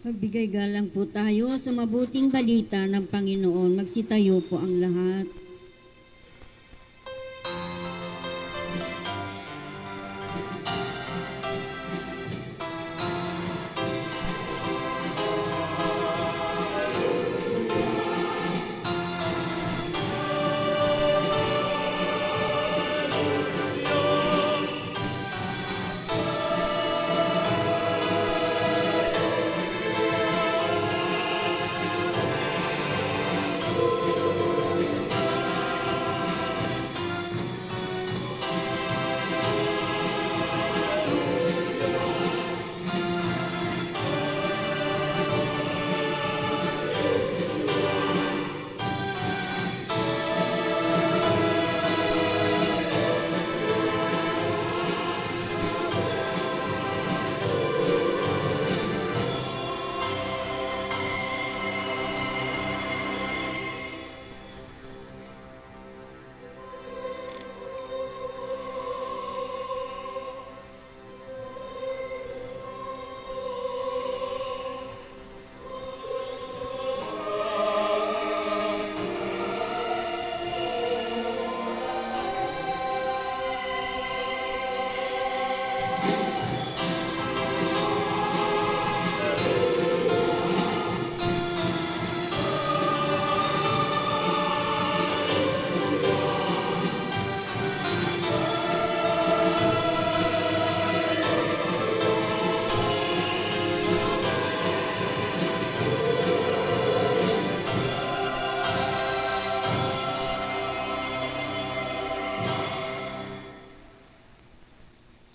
Magbigay galang po tayo sa mabuting balita ng Panginoon. Magsitayo po ang lahat.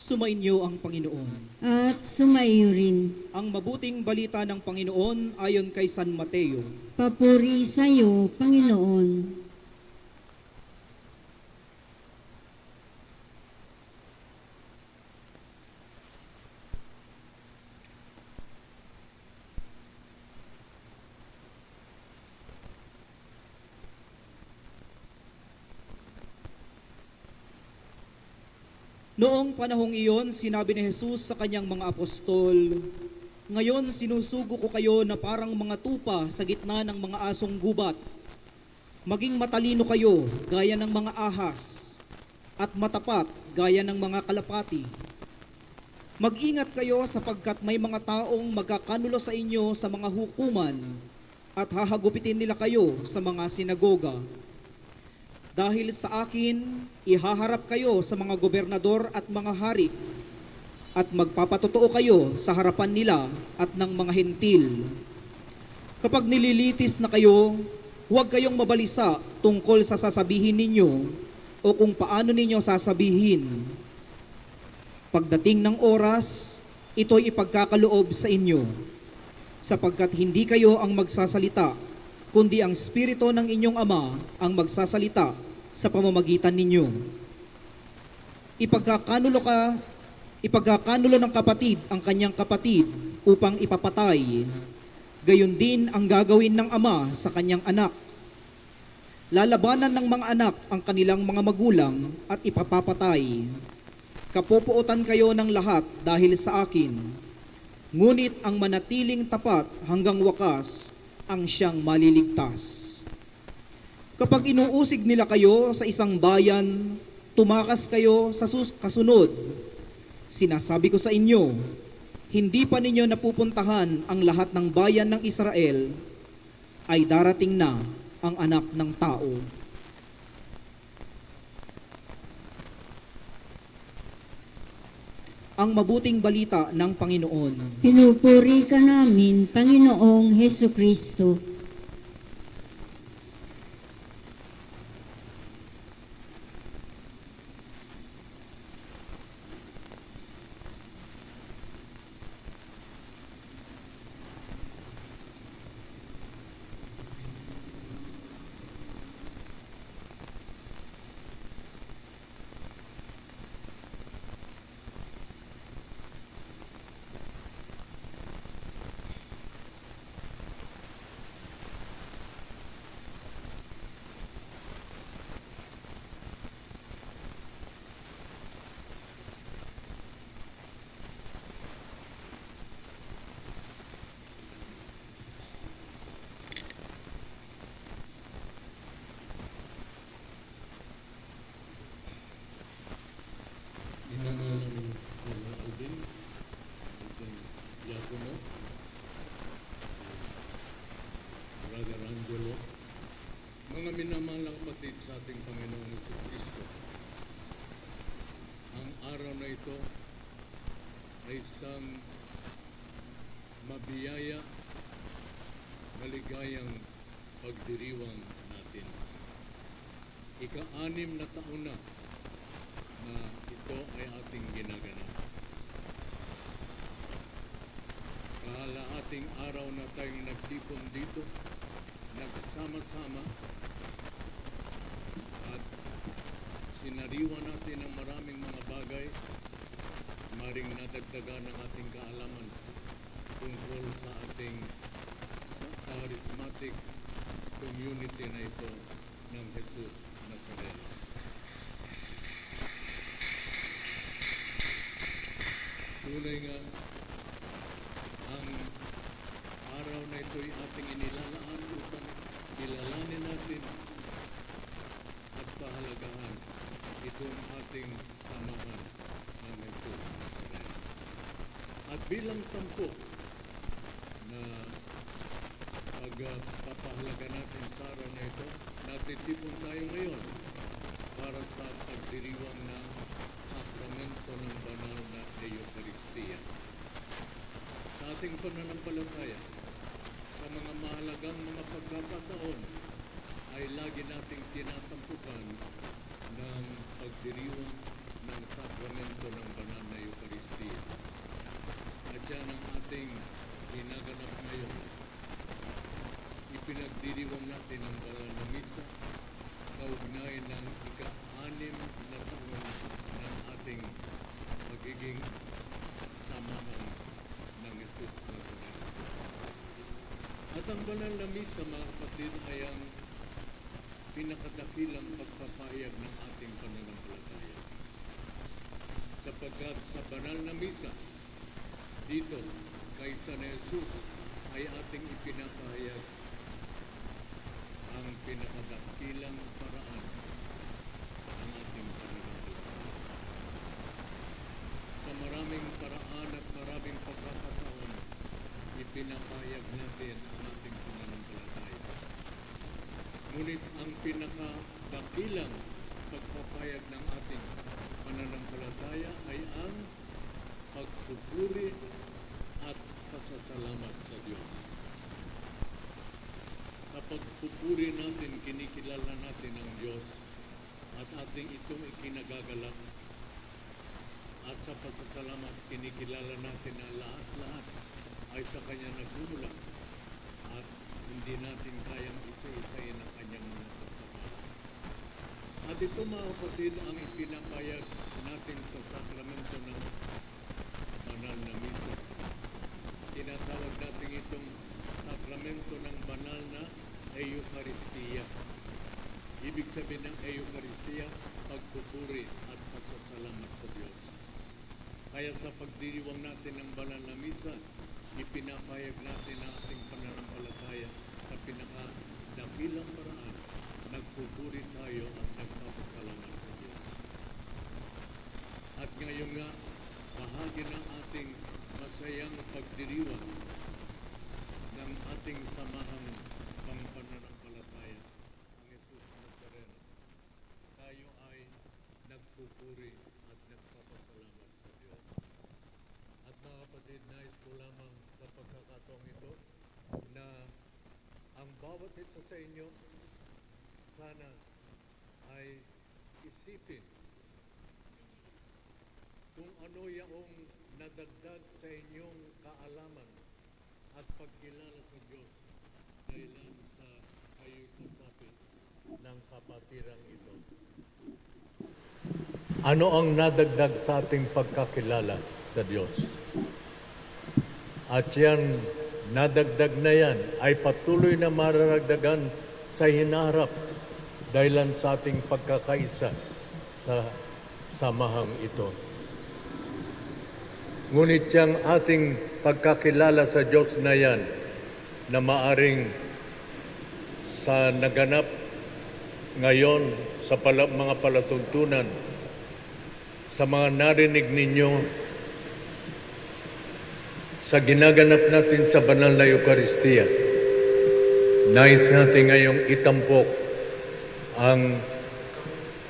Sumainyo ang Panginoon. At sumaiyo rin. Ang mabuting balita ng Panginoon ayon kay San Mateo. Papuri sa iyo, Panginoon. Noong panahong iyon, sinabi ni Jesus sa kanyang mga apostol, "Ngayon sinusugo ko kayo na parang mga tupa sa gitna ng mga asong gubat. Maging matalino kayo gaya ng mga ahas at matapat gaya ng mga kalapati. Mag-ingat kayo sapagkat may mga taong magkakanulo sa inyo sa mga hukuman at hahagupitin nila kayo sa mga sinagoga. Dahil sa akin, ihaharap kayo sa mga gobernador at mga hari at magpapatotoo kayo sa harapan nila at ng mga hentil. Kapag nililitis na kayo, huwag kayong mabalisa tungkol sa sasabihin ninyo o kung paano ninyo sasabihin. Pagdating ng oras, ito'y ipagkakaloob sa inyo, sapagkat hindi kayo ang magsasalita, kundi ang Espiritu ng inyong Ama ang magsasalita sa pamamagitan ninyo. Ipagkakanulo ng kapatid ang kanyang kapatid upang ipapatay. Gayon din ang gagawin ng ama sa kanyang anak. Lalabanan ng mga anak ang kanilang mga magulang at ipapapatay. Kapupuotan kayo ng lahat dahil sa akin. Ngunit ang manatiling tapat hanggang wakas ang siyang maliligtas. Kapag inuusig nila kayo sa isang bayan, tumakas kayo sa kasunod. Sinasabi ko sa inyo, hindi pa ninyo napupuntahan ang lahat ng bayan ng Israel, ay darating na ang Anak ng Tao. Ang mabuting balita ng Panginoon. Pinupuri ka namin, Panginoong Heso Kristo. Inangalan ng Brother Alvin, ating Diakono, Brother Angelo, mga minamalang kapatid sa ating Panginoong Jesucristo. Ang araw na ito ay isang mabiyaya, maligayang pagdiriwang natin. Ika-6 na taon na ito ay ating ginaganap. Kahalahating araw na tayong nagtipon dito, nagsama-sama, at sinariwa natin ang maraming mga bagay, maring nadagdagan ng ating kaalaman tungkol sa ating charismatic community na ito ng Jesus Nazareno. Tunay nga, ang araw na ito'y ating inilalaan upang kilalanin natin at pahalagahan itong ating samahan ng Jesus Nazareno. At bilang tampok na pagpapahalaga natin sa araw na ito, natitipon tayo ngayon para sa pagdiriwang ng sakramento ng banal na Eucharistia. Sa ating pananampalataya, sa mga mahalagang mga pagkakataon, ay lagi nating tinatampukan ng pagdiriwang ng sakramento ng banal na Eucharistia. At yan ang ating ginaganap ngayon. Ipinagdiriwang natin ang banal na misa, kaugnay ng ika-6 na taon ng ating magiging samahan ng Jesus Nazareno. At ang banal na misa, mga kapatid, ay ang pinakadakilang pagpapahayag ng ating pananampalataya. Sapagkat sa banal na misa, dito, kay San Jesus, ay ating ipinapahayag ang pinakadakilang paraan ng ating pananampalataya. Sa maraming paraan at maraming pagkakataon, ipinapahayag natin ang ating pananampalataya. Ngunit ang pinakadakilang pagpapahayag ng ating pananampalataya ay ang pagpupuri at pasasalamat sa Diyos. Sa pagpupuri natin, kinikilala natin ang Diyos at ating itong ikinagagalak. At sa pasasalamat, kinikilala natin na lahat-lahat ay sa Kanya nagmumula at hindi natin kayang isa-isayin ang Kanyang mga pagpapala. At ito, mga kapatid, ang ipinapayag natin sa sakramento ng banal na misa. Tinatawag natin itong sakramento ng banal na Eucharistia. Ibig sabihin ng Eucharistia, pagpupuri at pasasalamat sa Diyos. Kaya sa pagdiriwang natin ng banal na misa, ipinapayag natin ang ating pananampalataya sa pinakadakilang paraan. Nagpupuri tayo at nagpapasalamat sa Diyos. At ngayon nga, bahagi ng ating masayang pagdiriwang ng ating samahang pangpananampalataya, ang Jesus Nazareno. Tayo ay nagpupuri at nagpapasalamat sa Diyos. At mga kapatid, nais ko lamang sa pagkakataong ito na ang bawat isa sa inyo sana ay isipin kung ano yung nadagdag sa inyong kaalaman at pagkilala sa Diyos dahil sa kayo'y kasapi ng kapatirang ito. Ano ang nadagdag sa ating pagkakilala sa Diyos? At yan, nadagdag na yan, ay patuloy na mararagdagan sa hinaharap dahilan sa ating pagkakaisa sa samahang ito. Ngunit yung ating pagkakilala sa Diyos na yan, na maaring sa naganap ngayon sa mga palatuntunan sa mga narinig ninyo sa ginaganap natin sa banal na Eucharistia. Nais natin ngayong itampok ang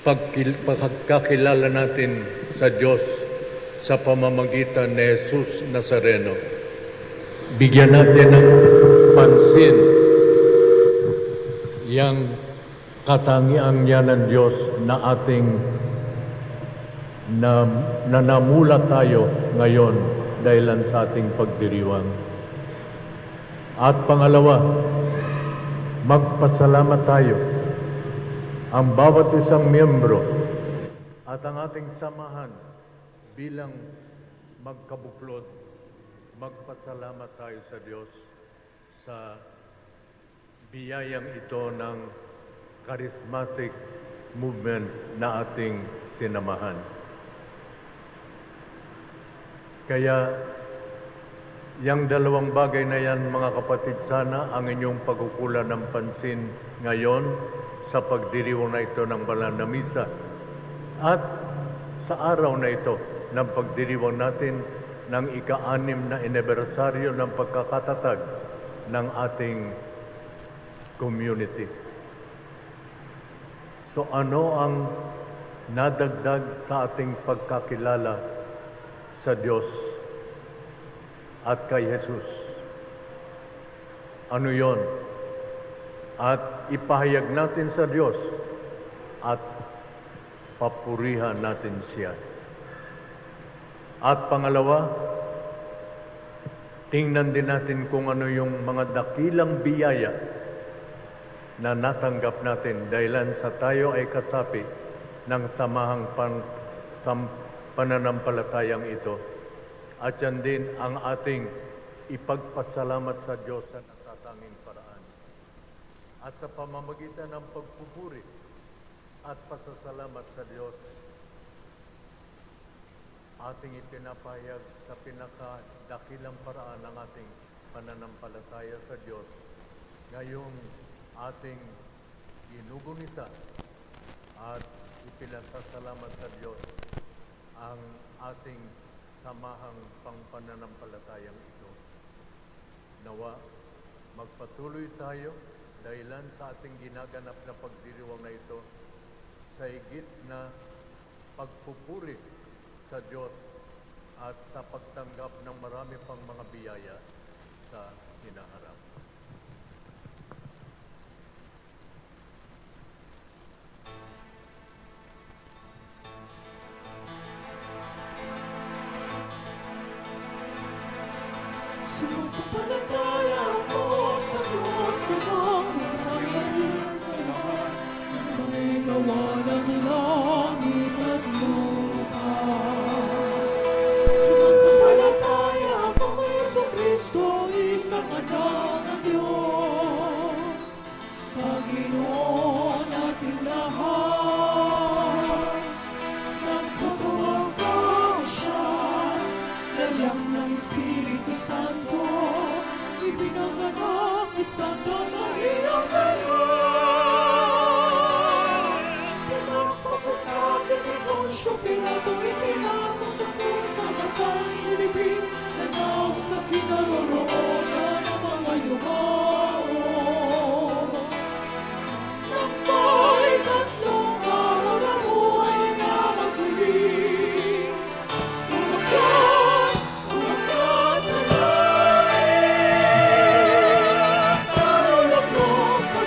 pagkakilala natin sa Diyos sa pamamagitan ni Jesus Nazareno. Bigyan natin ng pansin yang katangian niya ng Diyos na ating namula tayo ngayon dahilan sa ating pagdiriwang. At pangalawa, magpasalamat tayo ang bawat isang miyembro at ang ating samahan bilang magkabuklod. Magpasalamat tayo sa Diyos sa biyayang ito ng charismatic movement na ating sinamahan. Kaya, yang dalawang bagay na yan, mga kapatid, sana ang inyong pagkukulan ng pansin ngayon sa pagdiriwang na ito ng banal na misa at sa araw na ito ng pagdiriwang natin ng ika-6 na anibersaryo ng pagkakatatag ng ating community. So ano ang nadagdag sa ating pagkakilala sa Diyos at kay Jesus? Ano yon? At ipahayag natin sa Diyos at papurihan natin siya. At pangalawa, tingnan din natin kung ano yung mga dakilang biyaya na natanggap natin dahilan sa tayo ay kasapi ng samahang pananampalatayang ito. At yan din ang ating ipagpasalamat sa Diyos sa natatanging paraan. At sa pamamagitan ng pagpupuri at pasasalamat sa Diyos, ating ipinapahayag sa pinakadakilang paraan ng ating pananampalataya sa Diyos. Ngayong ating ginugunita at ipinasasalamat sa Diyos ang ating samahang pangpananampalatayang ito. Nawa, magpatuloy tayo dahilan sa ating ginaganap na pagdiriwang na ito sa higit na pagpupuri sa Diyos at sa pagtanggap ng marami pang mga biyaya sa hinaharap. Sumasampalataya ako sa Diyos ng buhay sa lahat ng may gawa ng langit at lupa. Sumasampalataya ako kay Jesucristo, isang anak ng Diyos, Panginoon nating lahat. Nagkatuwang ko siya, lalang ng Espiritu Santo, ibinanganak ni Santa Maria Mayor. Pinagpapasakit ni Poncio Pilato, itinako sa krus na batang ilibing, nanaw sa kinaroroonan ng mga yumao. Nang may tatlong araw na buhay na magdilim, umakyat sa langit, nahulog sa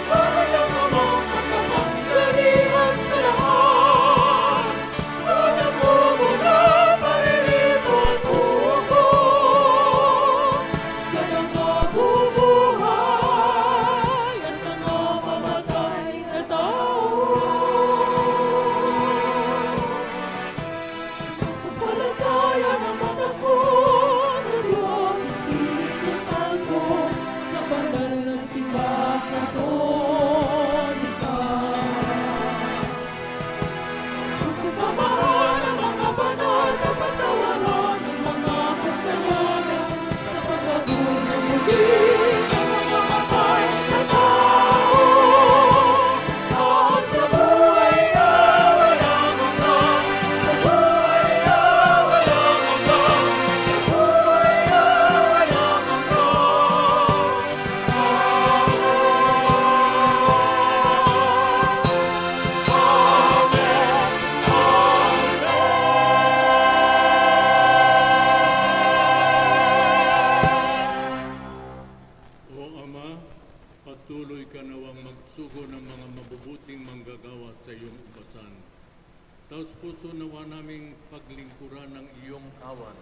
katawan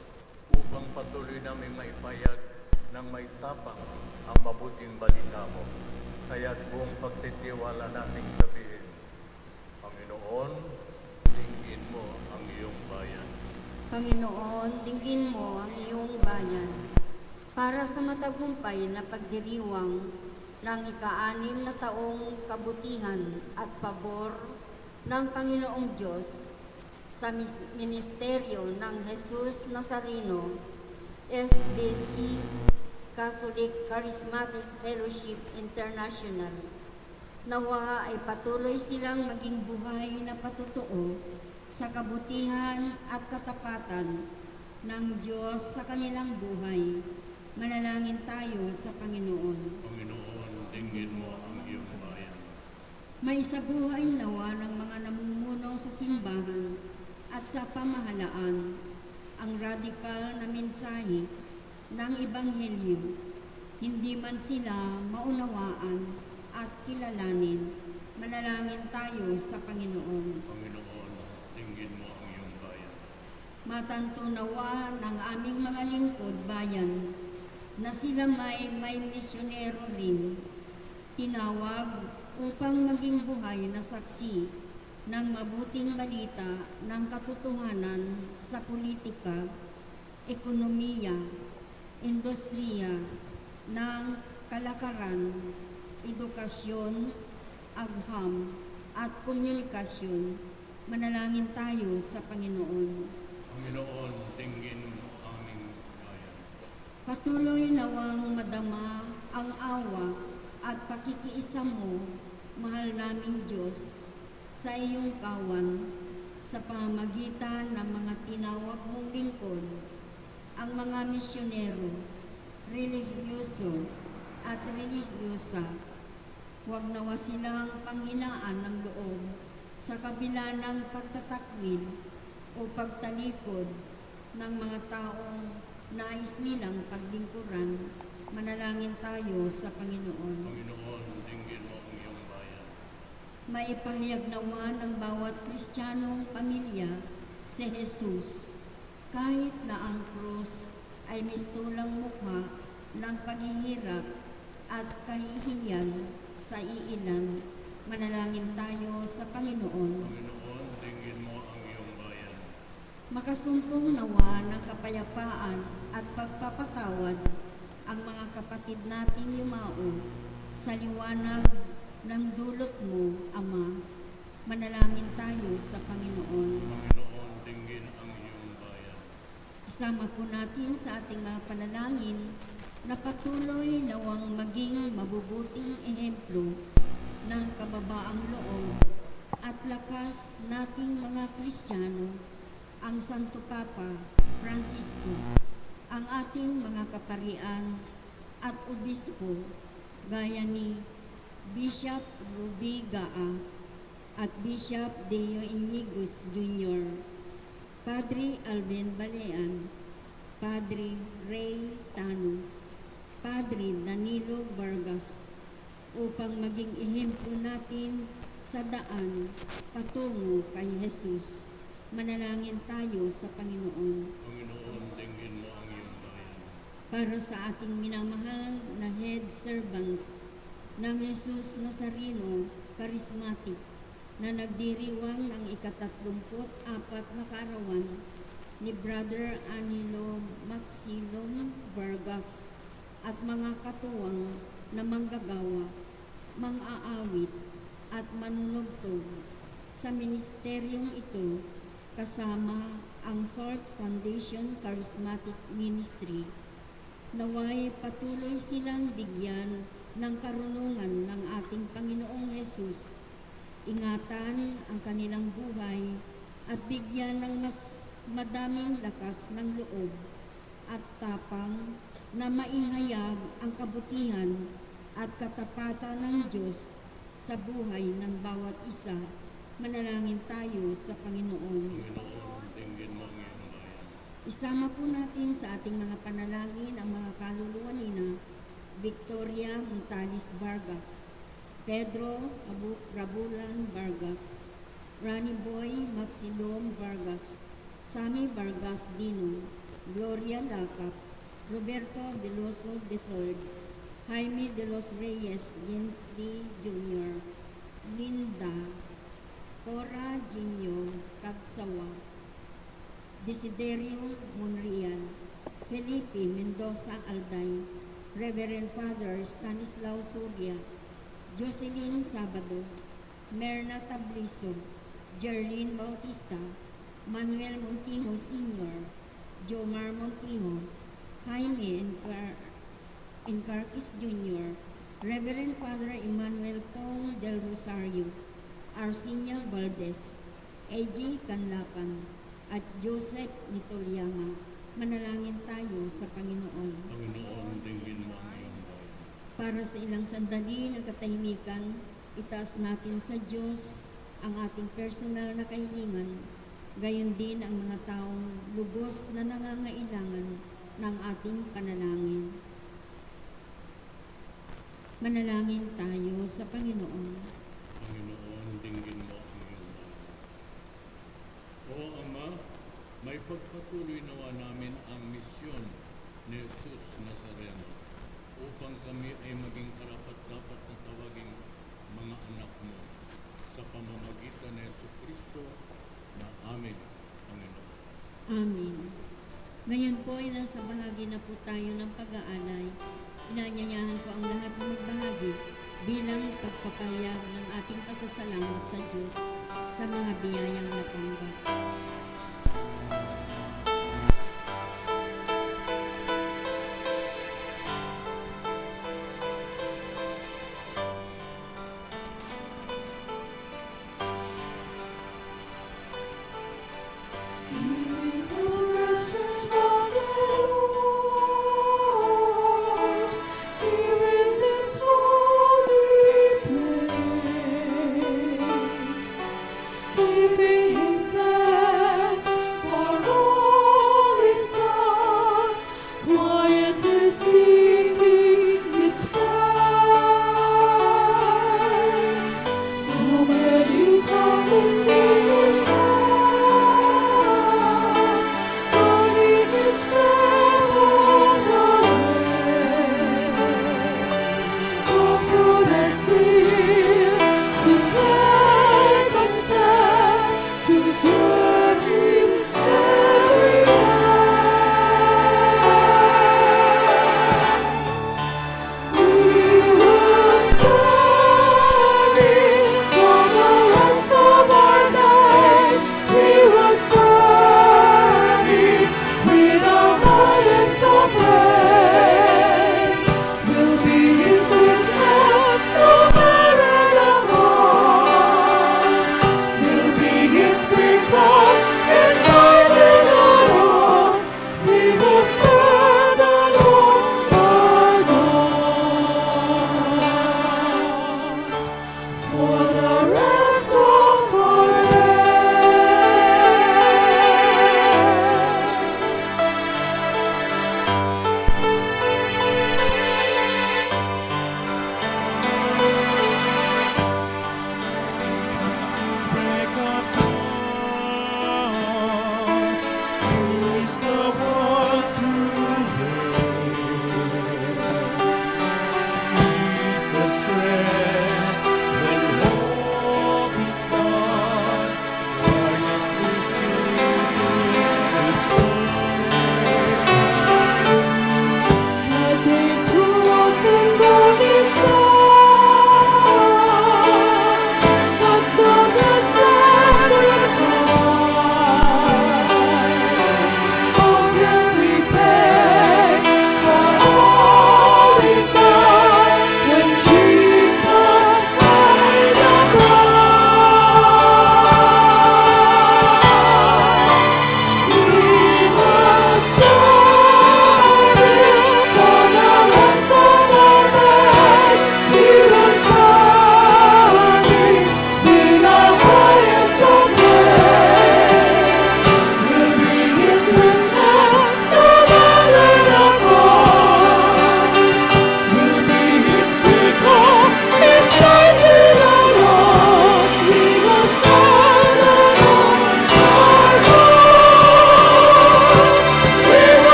upang patuloy namin maipayag ng may tapang ang mabuting balita mo. Kaya't buong pagtitiwala nating sabihin, Panginoon, dinggin mo ang iyong bayan. Panginoon, dinggin mo ang iyong bayan para sa matagumpay na pagdiriwang ng ika-6 na taong kabutihan at pabor ng Panginoong Diyos sa ministeryo ng Jesus Nazareno, FDC Catholic Charismatic Fellowship International. Nawa ay patuloy silang maging buhay na patutuo sa kabutihan at katapatan ng Diyos sa kanilang buhay. Manalangin tayo sa Panginoon. Panginoon, dinggin mo ang iyong bayan. May isabuhay nawa ng mga namumuno sa simbahan at sa pamahalaan ang radikal na mensahe ng Ebanghelyo. Hindi man sila maunawaan at kilalanin. Manalangin tayo sa Panginoon. Panginoon, dinggin mo ang iyong bayan. Matanto nawa ng aming mga lingkod bayan na sila may misyonero rin, tinawag upang maging buhay na saksi ng mabuting balita ng katotohanan sa politika, ekonomiya, industriya, ng kalakaran, edukasyon, agham, at komunikasyon. Manalangin tayo sa Panginoon. Panginoon, dinggin mo ang aming bayan. Patuloy nawang madama ang awa at pakikiisa mo, mahal naming Diyos, sa iyong kawan, sa pamamagitan ng mga tinawag mong lingkod, ang mga misyonero, religyoso at religyosa. Huwag nawa silang panghinaan ng loob sa kabila ng pagtatakwil o pagtalikod ng mga taong nais nilang paglingkuran. Manalangin tayo sa Panginoon. Panginoon, dinggin mo ang iyong bayan. Maipahayag nawa ng bawat Kristiyanong pamilya si Jesus, kahit na ang krus ay mistulang mukha ng paghihirap at kahihiyan sa iilan. Manalangin tayo sa Panginoon. Panginoon, dinggin mo ang iyong bayan. Makasumpong nawa ng kapayapaan at pagpapatawad ang mga kapatid nating yumao sa liwanag ng dulot mo, Ama. Manalangin tayo sa Panginoon. Panginoon, dinggin ang iyong bayan. Isama po natin sa ating mga panalangin na patuloy nawang maging mabubuting ehemplo ng kababaang loob at lakas nating mga Kristiyano, ang Santo Papa Francisco, ang ating mga kaparian at obispo gaya ni Bishop Ruby Gaa at Bishop Deo Inigos Jr., Padre Alvin Balean, Padre Ray Tano, Padre Danilo Vargas, upang maging ehemplo natin sa daan patungo kay Jesus. Manalangin tayo sa Panginoon. Panginoon, dinggin mo ang iyong bayan. Para sa ating minamahal na head servant ng Jesus Nazareno Charismatic na nagdiriwang ng ika-34 na kaarawan ni Brother Anilo Maxilom Vargas at mga katuwang na manggagawa, mang-aawit at manunugtog sa ministeryong ito kasama ang SORT Foundation Charismatic Ministry. Naway patuloy silang bigyan ng karunungan ng ating Panginoong Hesus. Ingatan ang kanilang buhay at bigyan ng mas madaming lakas ng loob at tapang na maihayag ang kabutihan at katapatan ng Diyos sa buhay ng bawat isa. Manalangin tayo sa Panginoon. Panginoon, dinggin mo ang iyong bayan. Isama po natin sa ating mga panalangin ang mga kaluluwa nina Victoria Montalis Vargas, Pedro Rabulan Vargas, Rani Boy Maxilom Vargas, Sammy Vargas Dino, Gloria Lacap, Roberto Veloso III, Jaime de los Reyes Ginti Jr., Linda, Cora Ginyo Cagsawa, Desiderio Monreal, Felipe Mendoza Alday, Reverend Father Stanislao Surya, Jocelyn Sabado, Merna Tabliso, Jerlyn Bautista, Manuel Montijo Sr., Jomar Montijo, Jaime Encarquis Jr., Reverend Father Emmanuel Pong del Rosario, Arsinia Valdez, A.J. Canlacan, at Joseph Nitolyama. Manalangin tayo sa Panginoon. Panginoon, tingin mo ang iyong bayan. Para sa ilang sandali ng katahimikan, itaas natin sa Diyos ang ating personal na kahilingan, gayon din ang mga taong lubos na nangangailangan ng ating panalangin. Manalangin tayo sa Panginoon. Panginoon, tingin mo ang iyong bayan. O Ama, may pagpatuloy nawa namin ang misyon ni Jesus Nazareno upang kami ay maging karapat-dapat na tawaging mga anak mo sa pamamagitan ni Jesucristo na aming Panginoon. Amen. Ngayon po ay nasa bahagi na po tayo ng pag-aalay. Inanyayahan ko ang lahat na magbahagi bilang pagpapahayag ng ating pasasalamat sa Diyos sa mga biyayang natanggap. Giving thanks.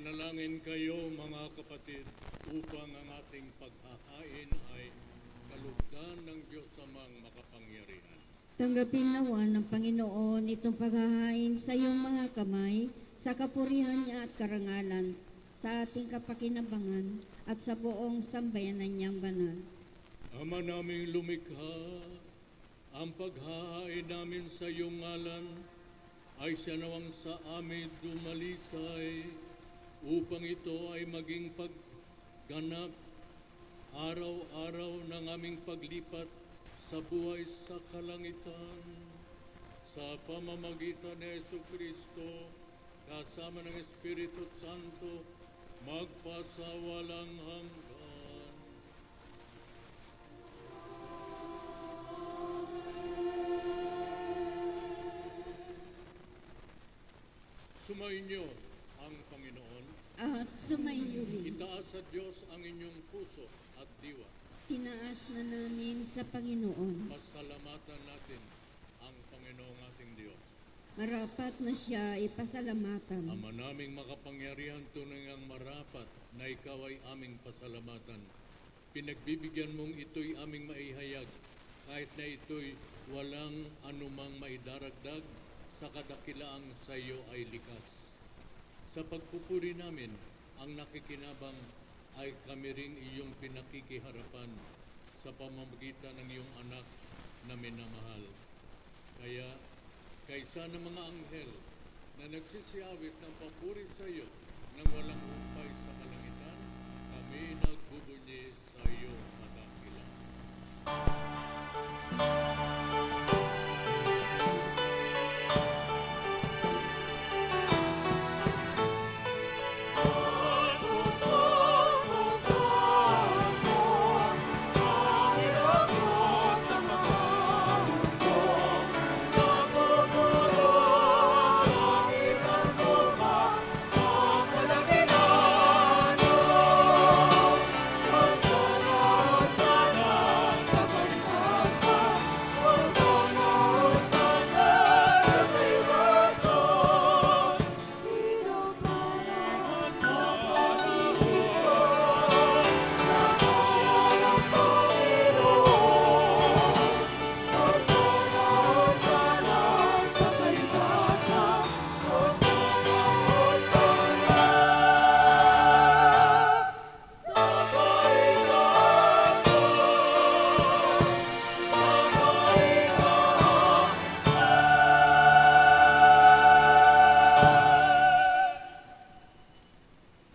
Manalangin kayo mga kapatid upang ang ating paghahain ay kalugdan ng Diyos amang makapangyarihan. Tanggapin nawa ng Panginoon itong paghahain sa iyong mga kamay, sa kapurihan niya at karangalan, sa ating kapakinabangan at sa buong sambayanan niyang banal. Ama naming lumikha, ang paghahain namin sa iyong ngalan ay siya nawang sa amin dumalisay upang ito ay maging pagganap araw-araw ng aming paglipat sa buhay sa kalangitan. Sa pamamagitan ni Jesucristo, kasama ng Espiritu Santo, magpasawalang hanggan. Sumainyo ang Panginoon. At sumainyo rin. Itaas sa Diyos ang inyong puso at diwa. Tinaas na namin sa Panginoon. Pasalamatan natin ang Panginoong ating Diyos. Marapat na siya ipasalamatan. Ama naming makapangyarihan, tunay ang marapat na ikaw ay aming pasalamatan. Pinagbibigyan mong ito'y aming maihayag, kahit na ito'y walang anumang maidaragdag sa kadakilaang sa iyo ay likas. Sa pagpupuri namin, ang nakikinabang ay kami ring iyong pinakikiharapan sa pamamagitan ng iyong anak na minamahal. Kaya, kaysa ng mga anghel na nagsisiyawit ng papuri sa iyo nang walang humpay sa kalangitan, kami nagbubunyi sa iyo kadakilaan.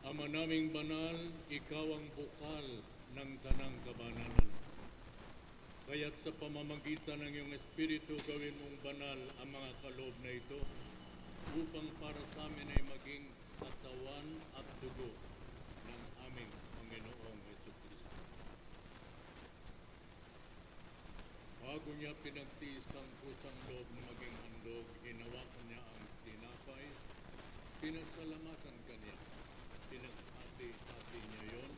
Ama naming banal, ikaw ang bukal ng tanang kabanalan. Kaya't sa pamamagitan ng iyong Espiritu, gawin mong banal ang mga kaloob na ito upang para sa amin ay maging katawan at dugo ng aming Panginoong Jesucristo. Bago niya pinagtiis ang kusang loob na maging handog, hinawakan niya ang tinapay, pinasalamatan kanya, pinaghati-hati niya yon,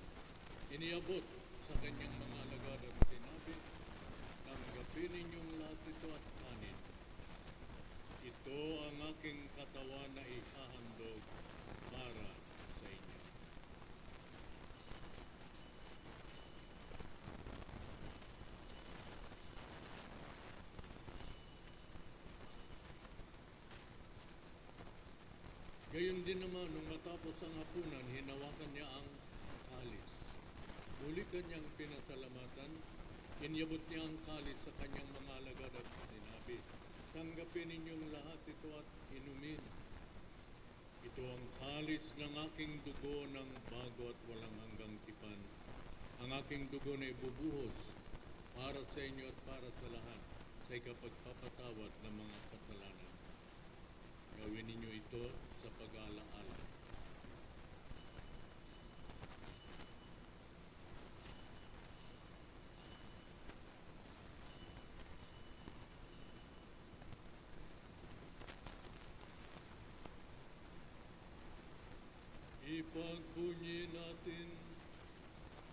iniabot sa kanyang mga alagad at sinabi, tanggapin ninyong lahat ito at kanin. Ito ang aking katawan na ihahandog para sa inyo. Gayon din naman, nung matapos ang hapunan, hinawakan niya ang kalis. Muli kanyang pinasalamatan, inyabot niya ang kalis sa kanyang mga alagad at sinabi, tanggapin ninyong lahat ito at inumin. Ito ang kalis ng aking dugo ng bago at walang hanggang tipan. Ang aking dugo na ibubuhos para sa inyo at para sa lahat sa ikapagpapatawad ng mga kasalanan. Gawin ninyo ito sa pag-aalaala. Ipagbunyi natin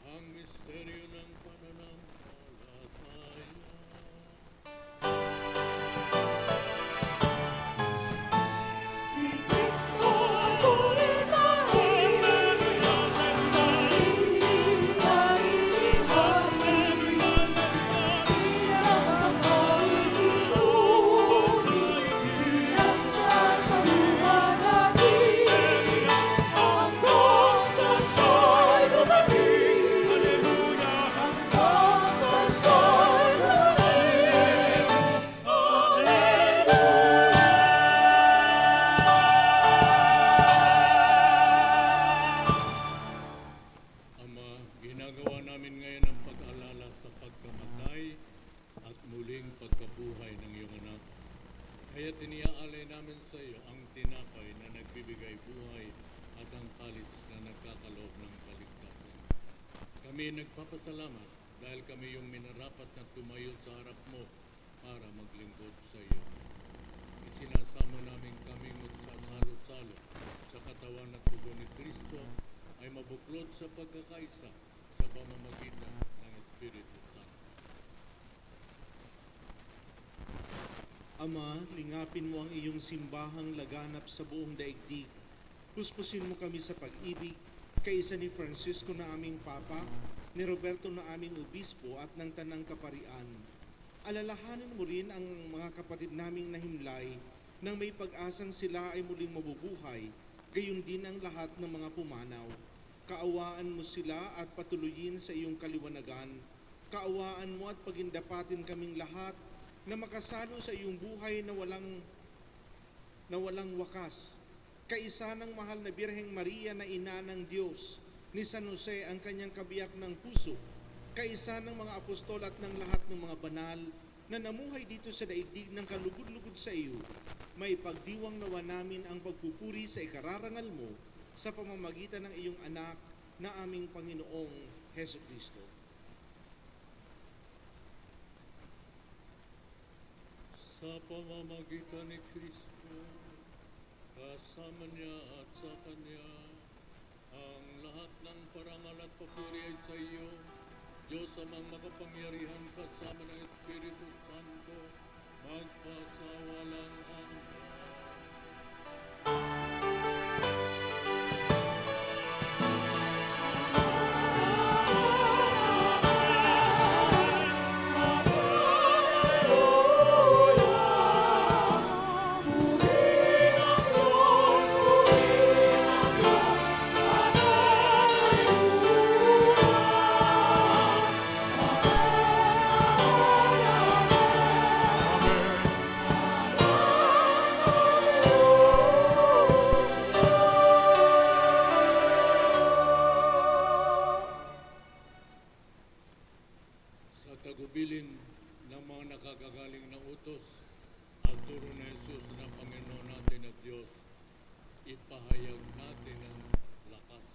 ang misteryo ng pananampalataya. Si Kristo, tunay na Kami nagpapasalamat dahil kami yung minarapat na tumayo sa harap mo para maglingkod sa iyo. Isinasamo namin kami magsasalo-salo sa katawan at tugo ni Kristo ay mabuklod sa pagkakaisa sa pamamagitan ng Espiritu Santo. Ama, lingapin mo ang iyong simbahang laganap sa buong daigdig. Puspusin mo kami sa pag-ibig, kaisa ni Francisco na aming Papa, ni Roberto na aming Obispo at ng Tanang Kaparian. Alalahanin mo rin ang mga kapatid naming nahimlay nang may pag-asang sila ay muling mabubuhay, gayon din ang lahat ng mga pumanaw. Kaawaan mo sila at patuloyin sa iyong kaliwanagan. Kaawaan mo at pagindapatin kaming lahat na makasalo sa iyong buhay na walang wakas. Kaisa ng mahal na Birheng Maria na ina ng Diyos, ni San Jose ang kanyang kabiyak ng puso, kaisa ng mga apostol at ng lahat ng mga banal na namuhay dito sa daigdig ng kalugod-lugod sa iyo, may pagdiwang nawa namin ang pagpupuri sa ikararangal mo sa pamamagitan ng iyong anak na aming Panginoong Heso Kristo. Sa pamamagitan ni Kristo, kasama niya at sa Kanya, ang lahat ng parangal at papuri ay sa iyo, Diyos amang makapangyarihan kasama ng Espiritu Santo, magpasawalang hanggan. Sa tagubilin ng mga nakakagaling na utos at turo na Jesus na Panginoon natin at Diyos, ipahayag natin ang lakas